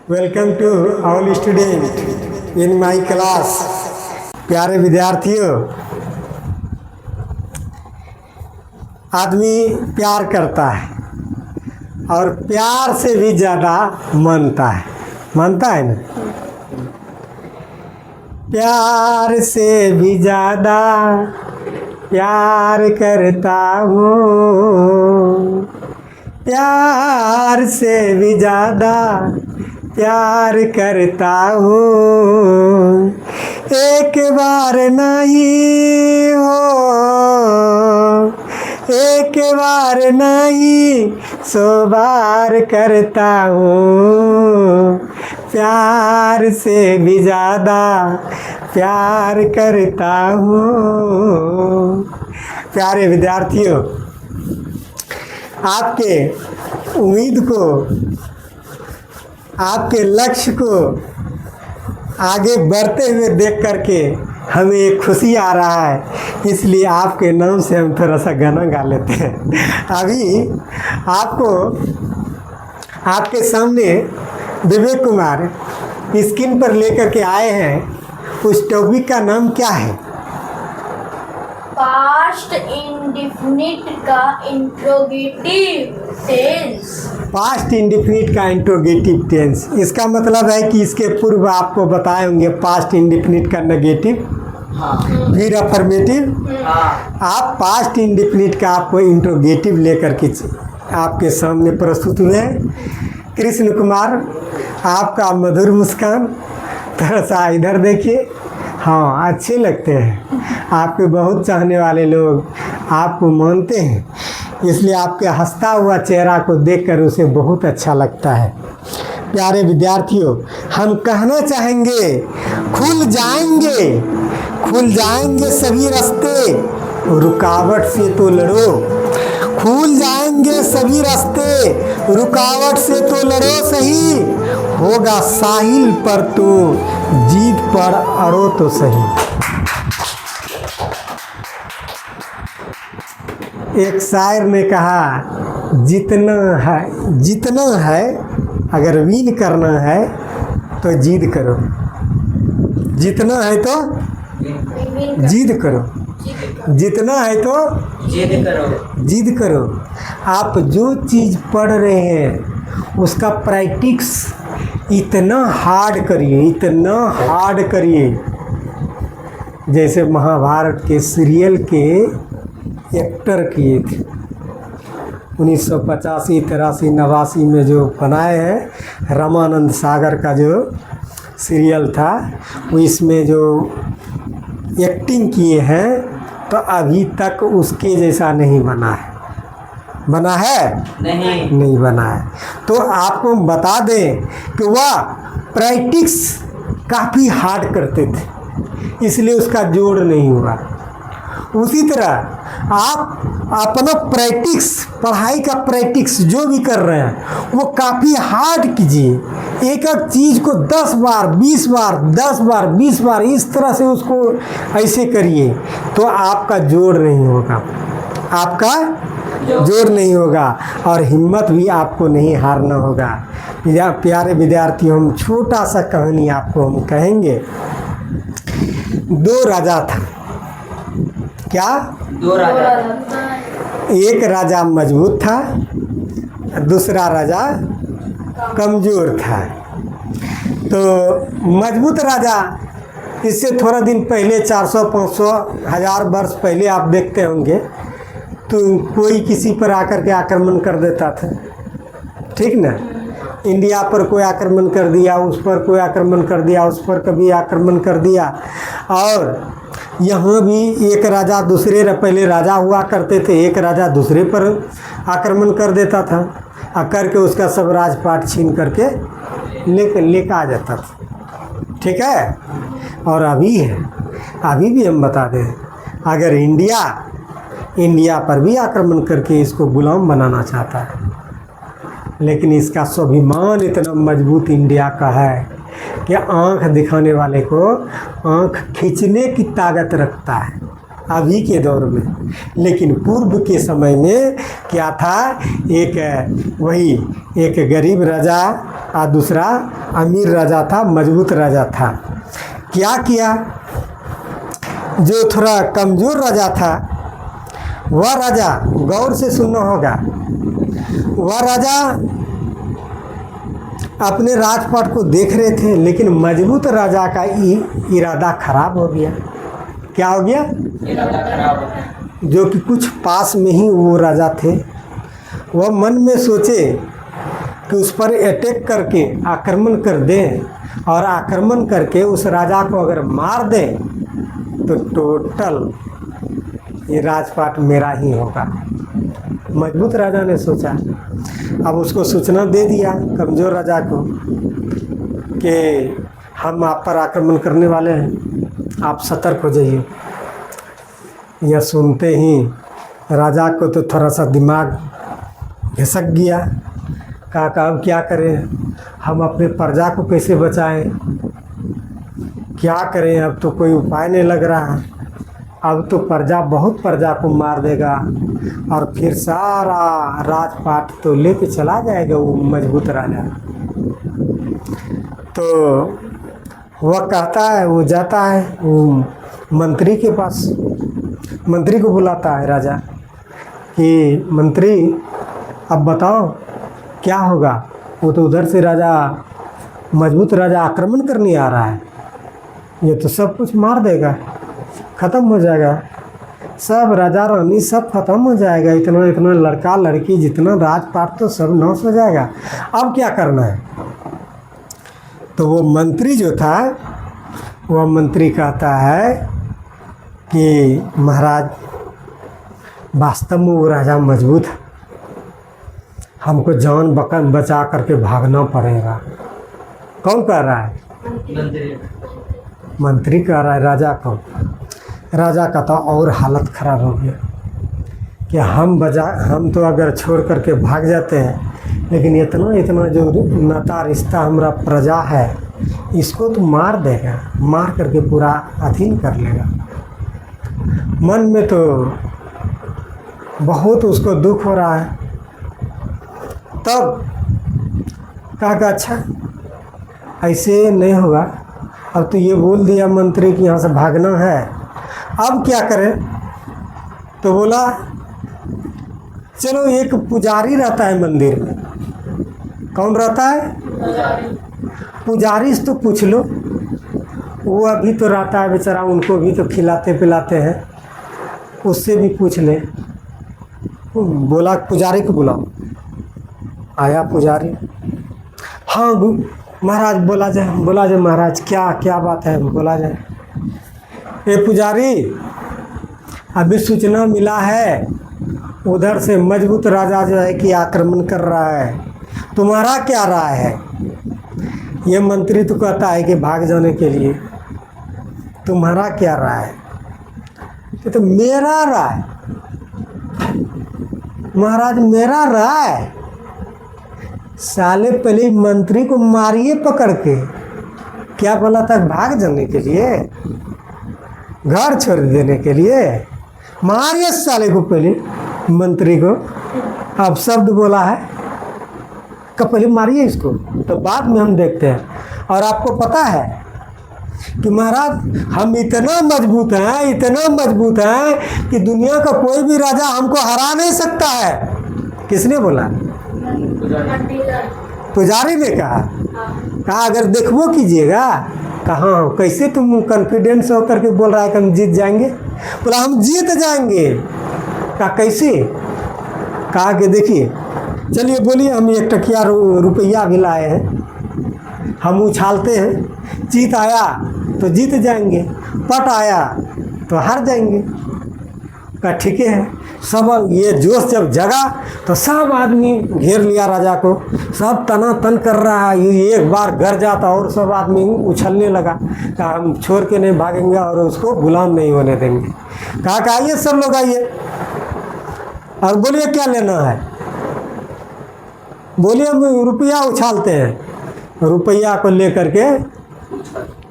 Welcome to all student in my class. प्यारे विद्यार्थियों, आदमी प्यार करता है और प्यार से भी ज़्यादा मानता है ना। प्यार से भी ज़्यादा प्यार करता हूँ, प्यार से भी ज़्यादा प्यार करता हूँ। एक बार नहीं हो, एक बार नहीं 100 बार करता हूँ। प्यार से भी ज़्यादा प्यार करता हूँ। प्यारे विद्यार्थियों, आपके उम्मीद को, आपके लक्ष्य को आगे बढ़ते हुए देख करके हमें एक खुशी आ रहा है, इसलिए आपके नाम से हम थोड़ा सा गाना गा लेते हैं। अभी आपको आपके सामने विवेक कुमार स्क्रीन पर लेकर के आए हैं। उस टॉपिक का नाम क्या है? पास्ट इंडेफिनिट का इंट्रोगेटिव टेंस। पास्ट इंडेफिनिट का इंट्रोगेटिव टेंस, इसका मतलब है कि इसके पूर्व आपको बताए होंगे पास्ट इंडेफिनिट का नेगेटिव, फिर अफर्मेटिव। आप पास्ट इंडेफिनिट का आपको इंट्रोगेटिव लेकर के आपके सामने प्रस्तुत हुए हैं। कृष्ण कुमार, आपका मधुर मुस्कान, थोड़ा सा इधर देखिए। हाँ, अच्छे लगते हैं, आपके बहुत चाहने वाले लोग आपको मानते हैं, इसलिए आपके हंसता हुआ चेहरा को देखकर उसे बहुत अच्छा लगता है। प्यारे विद्यार्थियों, हम कहना चाहेंगे खुल जाएंगे, खुल जाएंगे सभी रास्ते, रुकावट से तो लड़ो। खुल जाएंगे सभी रास्ते, रुकावट से तो लड़ो सही। होगा साहिल पर तो जीत पर अड़ो तो सही। एक शायर ने कहा, जितना है अगर विन करना है तो जिद करो, जितना है तो जिद करो, जितना है तो जिद करो। आप जो चीज़ पढ़ रहे हैं उसका प्रैक्टिस इतना हार्ड करिए, इतना हार्ड करिए। जैसे महाभारत के सीरियल के एक्टर किए थे 1985, 83, 89 में जो बनाए हैं, रामानंद सागर का जो सीरियल था, वो इसमें जो एक्टिंग किए हैं तो अभी तक उसके जैसा नहीं बना है। बना है? नहीं बना है। तो आपको बता दें कि वह प्रैक्टिस काफ़ी हार्ड करते थे, इसलिए उसका जोड़ नहीं हुआ। उसी तरह आप अपना प्रैक्टिस, पढ़ाई का प्रैक्टिस जो भी कर रहे हैं वो काफ़ी हार्ड कीजिए। एक एक चीज़ को 10 बार, 20 बार, 10 बार, 20 बार इस तरह से उसको ऐसे करिए तो आपका जोड़ नहीं होगा, आपका जोड़ नहीं होगा और हिम्मत भी आपको नहीं हारना होगा। प्यारे विद्यार्थियों, हम छोटा सा कहानी आपको हम कहेंगे। 2 राजा था। क्या? 2 राजा। एक राजा मजबूत था, दूसरा राजा कमज़ोर था। तो मजबूत राजा, इससे थोड़ा दिन पहले 400, 500, 1000 वर्ष पहले आप देखते होंगे तो कोई किसी पर आकर के आक्रमण कर देता था, ठीक ना। इंडिया पर कोई आक्रमण कर दिया, उस पर कोई आक्रमण कर दिया, उस पर कभी आक्रमण कर दिया। और यहाँ भी एक राजा दूसरे, पहले राजा हुआ करते थे, एक राजा दूसरे पर आक्रमण कर देता था और करके उसका सब राजपाट छीन करके लेकर आ जाता था, ठीक है। और अभी है, अभी भी हम बता दें, अगर इंडिया पर भी आक्रमण करके इसको गुलाम बनाना चाहता है, लेकिन इसका स्वाभिमान इतना मजबूत इंडिया का है कि आंख दिखाने वाले को आंख खींचने की ताकत रखता है। अभी के दौर में। लेकिन पूर्व के समय में क्या था, एक गरीब राजा और दूसरा अमीर राजा था, मजबूत राजा था। क्या किया, जो थोड़ा कमज़ोर राजा था, वह राजा, गौर से सुनना होगा, वह राजा अपने राजपाट को देख रहे थे, लेकिन मजबूत राजा का इरादा खराब हो गया। क्या हो गया? इरादा खराब हो गया। जो कि कुछ पास में ही वो राजा थे, वह मन में सोचे कि उस पर अटैक करके आक्रमण कर दें, और आक्रमण करके उस राजा को अगर मार दें तो टोटल ये राजपाट मेरा ही होगा। मजबूत राजा ने सोचा। अब उसको सूचना दे दिया कमज़ोर राजा को कि हम आप पर आक्रमण करने वाले हैं, आप सतर्क हो जाइए। यह सुनते ही राजा को तो थोड़ा सा दिमाग घिसक गया। कहा अब क्या करें, हम अपने प्रजा को कैसे बचाएं, क्या करें, अब तो कोई उपाय नहीं लग रहा है। अब तो बहुत प्रजा को मार देगा और फिर सारा राजपाट तो लेके चला जाएगा वो मजबूत राजा। तो वह कहता है, वो जाता है वो मंत्री के पास, मंत्री को बुलाता है राजा कि मंत्री अब बताओ क्या होगा। वो तो उधर से राजा, मजबूत राजा आक्रमण करने आ रहा है, ये तो सब कुछ मार देगा, ख़त्म हो जाएगा, सब राजा रानी सब खत्म हो जाएगा, इतना इतना लड़का लड़की जितना राजपाट तो सब नाश हो जाएगा। अब क्या करना है? तो वो मंत्री जो था, वह मंत्री कहता है कि महाराज वास्तव में वो राजा मजबूत है, हमको जान बचा करके भागना पड़ेगा। कौन कह रहा है? मंत्री कह रहा है राजा को। राजा का तो और हालत ख़राब हो गया कि हम तो अगर छोड़ करके भाग जाते हैं, लेकिन इतना जो नाता रिश्ता हमारा प्रजा है, इसको तो मार देगा, मार करके पूरा अधीन कर लेगा। मन में तो बहुत उसको दुख हो रहा है। तब कहा अच्छा ऐसे नहीं होगा, अब तो ये बोल दिया मंत्री कि यहाँ से भागना है, अब क्या करें? तो बोला चलो एक पुजारी रहता है मंदिर में। कौन रहता है? पुजारी से तो पूछ लो, वो अभी तो रहता है बेचारा, उनको भी तो खिलाते पिलाते हैं, उससे भी पूछ ले। बोला पुजारी को बुलाओ। आया पुजारी। हाँ महाराज बोला जाए महाराज, क्या बात है, बोला जाए। ये पुजारी, अभी सूचना मिला है उधर से मजबूत राजा जो है कि आक्रमण कर रहा है, तुम्हारा क्या राय है? ये मंत्री तो कहता है कि भाग जाने के लिए, तुम्हारा क्या राय है? तो मेरा राय महाराज, मेरा राय साले पहले मंत्री को मारिए पकड़ के। क्या बोला था? भाग जाने के लिए, घर छोड़ देने के लिए। मारिए साले को पहले, मंत्री को। अब शब्द बोला है कि पहले मारिए इसको, तो बाद में हम देखते हैं। और आपको पता है कि महाराज हम इतना मजबूत हैं कि दुनिया का कोई भी राजा हमको हरा नहीं सकता है। किसने बोला? पुजारी ने कहा अगर देखो कीजिएगा। कहाँ, कैसे तुम कॉन्फिडेंस होकर के बोल रहा है कि हम जीत जाएंगे? बोला हम जीत जाएंगे। कहा कैसे? कहा कि देखिए, चलिए बोलिए, हम 1 टकिया रुपया भी लाए हैं, हम उछालते हैं, जीत आया तो जीत जाएंगे, पट आया तो हार जाएंगे। कहा ठीक है। सब ये जोश जब जगा तो सब आदमी घेर लिया राजा को, सब तना तन कर रहा है, ये एक बार घर जाता और सब आदमी उछलने लगा। कहा हम छोड़ के नहीं भागेंगे और उसको गुलाम नहीं होने देंगे। कहा आइए सब लोग आइए और बोलिए क्या लेना है। बोलिए हम रुपया उछालते हैं। रुपया को लेकर के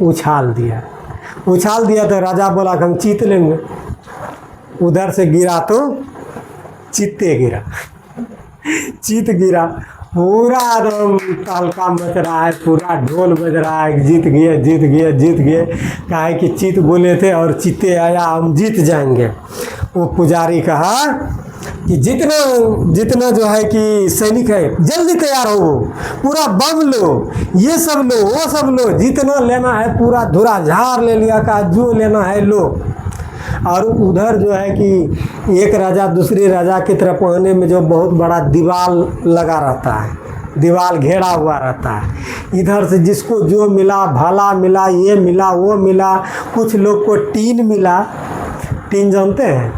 उछाल दिया तो राजा बोला कि हम जीत लेंगे। उधर से गिरा तो चित्ते गिरा, चित गिरा, पूरा एकदम तहलका मच रहा है, पूरा ढोल बज रहा है, जीत गए जीत गए जीत गए। कहा है कि चित बोले थे और चित्ते आया, हम जीत जाएंगे। वो पुजारी कहा कि जितना जितना जो है कि सैनिक है जल्दी तैयार हो, पूरा बम लो, ये सब लो वो सब लो, जितना लेना है पूरा धुरा झार ले लिया, कहा जो लेना है लो। और उधर जो है कि एक राजा दूसरे राजा की तरफ आने में जो बहुत बड़ा दीवार लगा रहता है, दीवार घेरा हुआ रहता है। इधर से जिसको जो मिला, भाला मिला, ये मिला वो मिला, कुछ लोग को टीन मिला, टीन जानते हैं,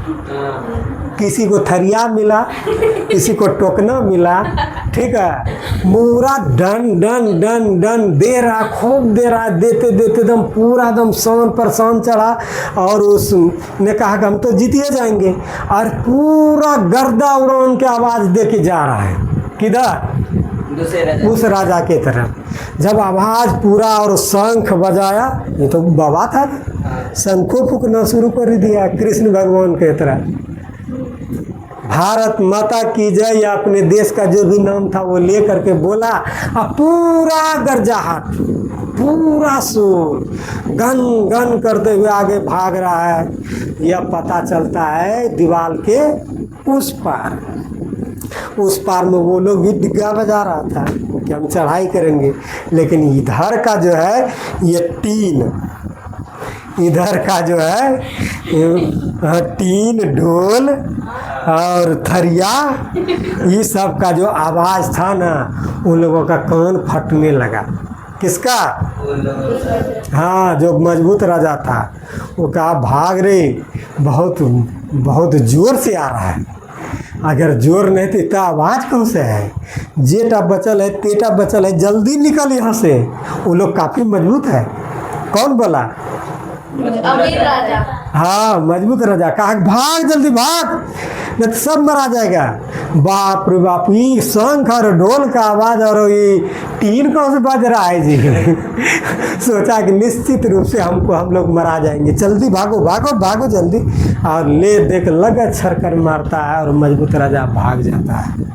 किसी को थरिया मिला, किसी को टोकना मिला, ठीक है। पूरा done done done done they रहा, खूब दे रहा, देते देते एकदम पूरा एकदम शान पर शान चढ़ा। और उसने कहा कि हम तो जीतिए जाएंगे, और पूरा गर्दा उड़ान के आवाज़ दे के जा रहा है, किधर, उस राजा के तरफ। जब आवाज़ पूरा और शंख बजाया, ये तो बाबा था, शंखों फूकना शुरू कर दिया कृष्ण भगवान के तरफ। भारत माता की जय, या अपने देश का जो भी नाम था वो ले करके बोला, और पूरा गरजाहट, पूरा शोर, गन गन करते हुए आगे भाग रहा है। यह पता चलता है दीवार के उस पार, उस पार में वो लोग भी डिग्गा बजा रहा था कि हम चढ़ाई करेंगे। लेकिन इधर का जो है ये टीन, इधर का जो है टीन, ढोल और थरिया, ये सब का जो आवाज़ था ना, उन लोगों का कान फटने लगा। किसका? हाँ, जो मजबूत राजा था वो कहा भाग रे, बहुत बहुत ज़ोर से आ रहा है, अगर जोर नहीं तो इतना आवाज़ कौन से है, जेटा बचल है तेटा बचल है, जल्दी निकल यहाँ से। वो लोग काफ़ी मजबूत है। कौन बोला? अमीर राजा। हाँ, मजबूत राजा। कहा भाग जल्दी भाग, नहीं तो सब मरा जाएगा। बाप रे बाप, ये शंख और ढोल का आवाज़ और ये टीन कौन से बज रहा है जी। सोचा कि निश्चित रूप से हम लोग मरा जाएंगे, जल्दी भागो भागो भागो जल्दी। और ले देख लगा छरकर मारता है और मजबूत राजा भाग जाता है।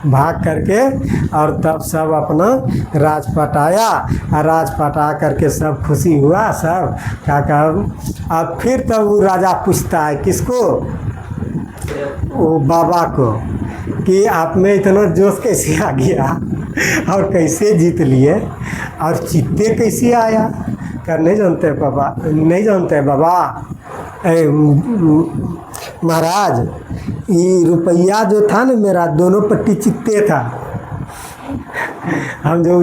भाग करके और तब सब अपना राजपाट आया, और राजपाट आ करके सब खुशी हुआ, सब क्या कहा। अब फिर तब वो राजा पूछता है किसको? वो बाबा को, कि आप में इतना जोश कैसे आ गया और कैसे जीत लिए और चित्ते कैसे आया? कर नहीं जानते बाबा, नहीं जानते बाबा। महाराज, ये रुपया जो था ना मेरा, दोनों पट्टी चित्ते था। हम जो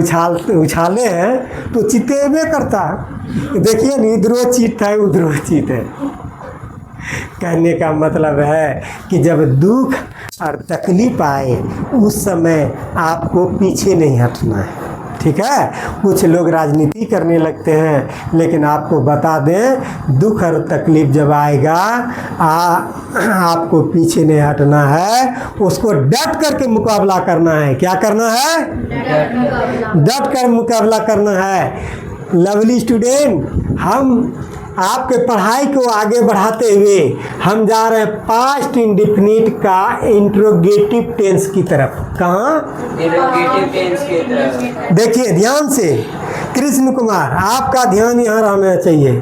उछाले हैं तो चित्ते में करता। देखिए नहीं, इधरों चीट है उधरों चीट है। कहने का मतलब है कि जब दुख और तकलीफ आए उस समय आपको पीछे नहीं हटना है, ठीक है। कुछ लोग राजनीति करने लगते हैं, लेकिन आपको बता दें दुख और तकलीफ जब आएगा आपको पीछे नहीं हटना है, उसको डट करके मुकाबला करना है। क्या करना है? डट कर मुकाबला करना है। लवली स्टूडेंट, हम आपके पढ़ाई को आगे बढ़ाते हुए हम जा रहे हैं पास्ट इंडिफिनिट का इंट्रोगेटिव टेंस की तरफ। कहाँ? इंट्रोगेटिव टेंस की तरफ। देखिए ध्यान से, कृष्ण कुमार आपका ध्यान यहाँ रहना चाहिए।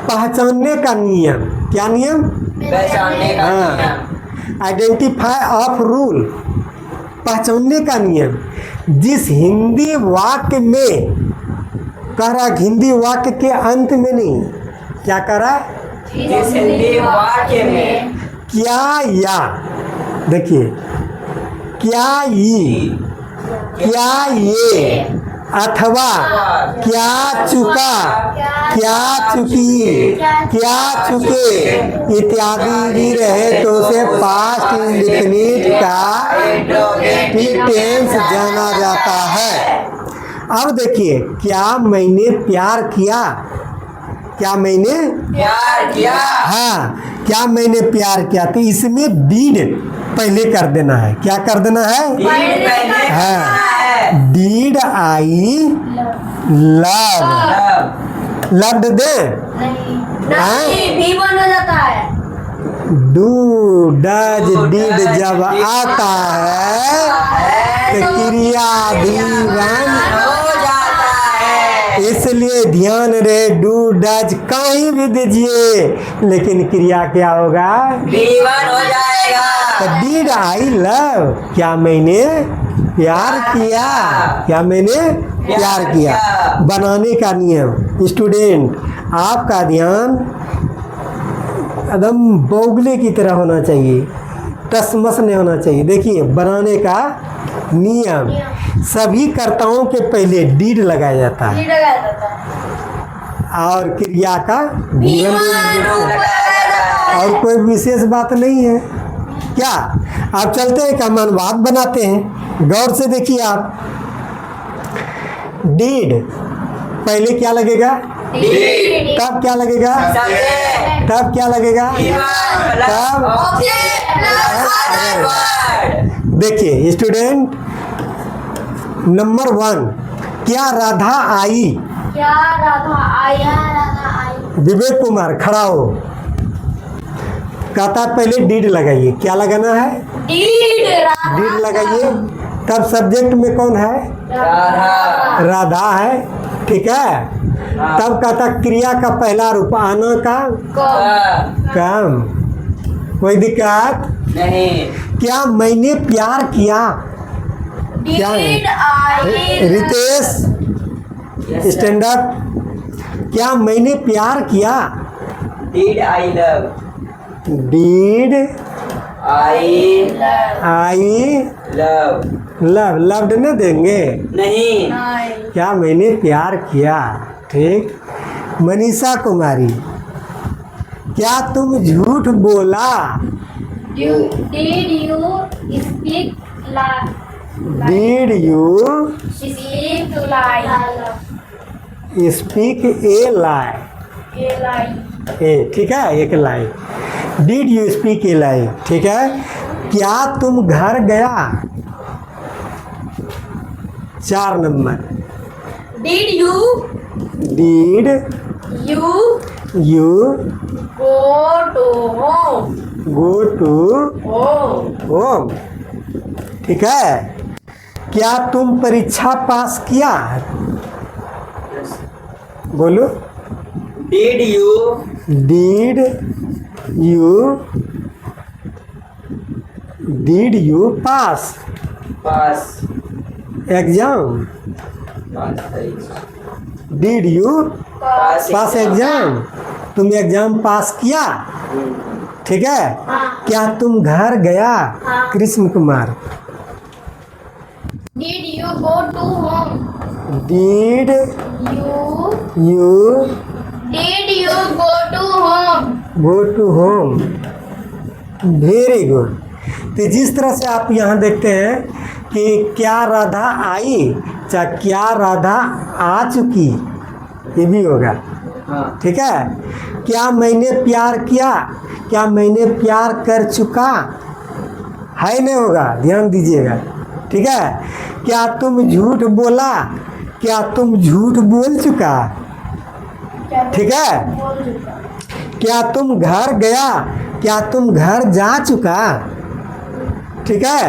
पहचानने का नियम, क्या नियम? पहचानने का नियम। आइडेंटिफाई ऑफ रूल, पहचानने का नियम। जिस हिंदी वाक्य में कह रहा, हिंदी वाक्य के अंत में नहीं, क्या कह रहा है? जिस हिंदी वाक्य में क्या या, देखिए क्या ये, क्या ये, अथवा क्या चुका, क्या चुकी, क्या चुके इत्यादि भी रहे तो उसे पास्ट इंडिफिनिट का इंट्रोगेटिव टेंस जाना जाता है। अब देखिए, क्या मैंने प्यार किया, क्या मैंने प्यार किया। हाँ, क्या मैंने प्यार किया, तो इसमें डीड पहले कर देना है। क्या कर देना है? हाँ, डीड आई लव, लव्ड दे, नहीं, भी बन जाता है। डू डज डिड जब आता है तो क्रिया भी वन हो जाता है। इसलिए ध्यान रहे डू डज कहीं भी दीजिए लेकिन क्रिया क्या होगा B1 हो जाएगा। तो डिड आई लव क्या मैंने प्यार किया क्या मैंने प्यार किया बनाने का नियम स्टूडेंट आपका ध्यान एकदम बोगले की तरह होना चाहिए टसमस नहीं होना चाहिए देखिए बनाने का नियम सभी कर्ताओं के पहले डीड लगाया जाता है लीड लगाया जाता है। और क्रिया का B1 लगाया जाता है। और कोई विशेष बात नहीं है क्या आप चलते हैं हम अनुवाद बनाते हैं गौर से देखिए आप डीड पहले क्या लगेगा Did तब क्या लगेगा subject तब क्या लगेगा B1 plus तब object plus other word। देखिए स्टूडेंट नंबर 1 क्या राधा आई क्या राधा आई विवेक कुमार खड़ा हो कहता है पहले डीड लगाइए क्या लगाना है डीड डीड लगाइए तब सब्जेक्ट में कौन है राधा राधा है ठीक है तब कहता क्रिया का पहला रूप आना का कम कोई दिक्कत नहीं। क्या मैंने प्यार किया क्या है? Did I Ritesh Yes, sir। Stand up क्या मैंने प्यार किया Did I love did I I love love loved न देंगे नहीं। क्या मैंने प्यार किया ठीक मनीषा कुमारी क्या तुम झूठ बोला Did you speak did you speak to lie? Speak a lie A lie. A ठीक है एक lie did you speak a lie ठीक है क्या तुम घर गया 4 नंबर Did you did you go to home? Go to Home. Home ठीक है क्या तुम परीक्षा पास किया बोलो Did you did you pass pass exam did you pass exam तुम एग्जाम पास किया ठीक है क्या तुम घर गया Krishna Kumar Did you go to home? Did You you Did you go to home? Go to home very good तो जिस तरह से आप यहाँ देखते हैं कि क्या राधा आई चाहे क्या राधा आ चुकी ये भी होगा हाँ। ठीक है क्या मैंने प्यार किया क्या मैंने प्यार कर चुका है नहीं होगा ध्यान दीजिएगा ठीक है क्या तुम झूठ बोला क्या तुम झूठ बोल चुका ठीक है बोल चुका। क्या तुम घर गया क्या तुम घर जा चुका ठीक है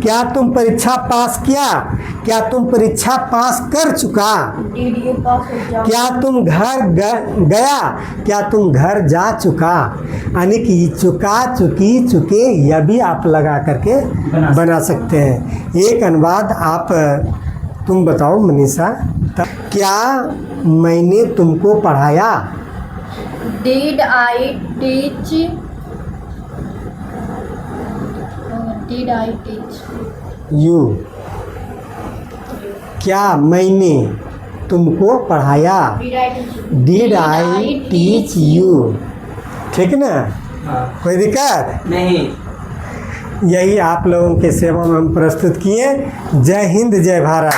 क्या तुम परीक्षा पास किया क्या तुम परीक्षा पास कर चुका Did you pass exam? क्या तुम घर गया क्या तुम घर जा चुका यानी कि चुका चुकी चुके यह भी आप लगा करके बना सकते हैं एक अनुवाद आप तुम बताओ मनीषा क्या मैंने तुमको पढ़ाया Did I teach? Did I teach? You क्या मैंने तुमको पढ़ाया Did I teach you? Did I teach you ठीक ना हाँ। कोई दिक्कत नहीं। यही आप लोगों के सेवा में हम प्रस्तुत किए जय हिंद जय भारत